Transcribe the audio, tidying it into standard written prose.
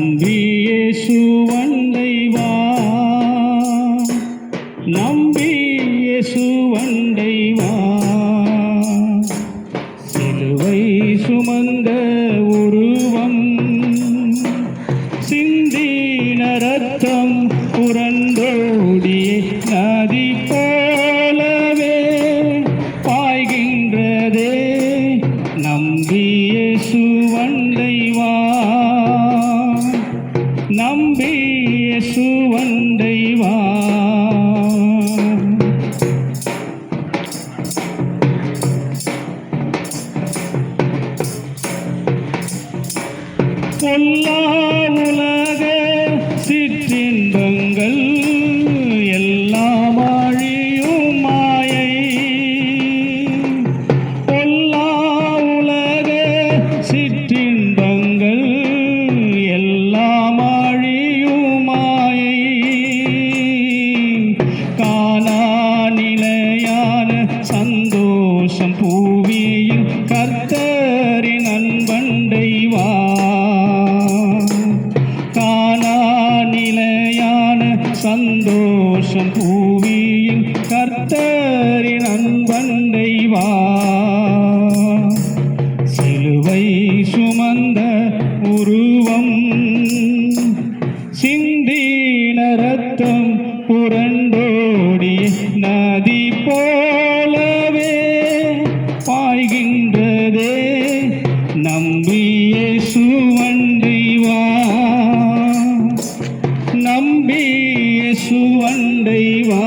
நம்பியே சுவண்டை வா, நம்பியே சுவண்டை வா. சிலுவை சுமந்த உருவம், சிந்தின ரத்தம் புரண்டோடிய நதி போலவே பாய்கின்றதே. நம்பியே சுவண்டை வா, நம்பியே சுவண்டை வா. பொல்லா உலக சிற்றின்பங்கள் எல்லாம் அழியும் மாயை. பொல்லா உலக சிற்றின்பங்கள் எல்லாம் அழியும் மாயை. காணா நிலையான சந்தோஷம் பூவியில் கர்த்தரின் அன்பண்டை வா. காணா நிலையான சந்தோஷம் பூவியில் கர்த்தரின் அன்பண்டை வா. சிலுவை சுமந்த உருவம், சிந்தின ரத்தம் புரண்டோடிய நதி போலவே பாய்கின்றதே. நம்பியே சுவண்டை வா, நம்பியே சுவண்டை வா.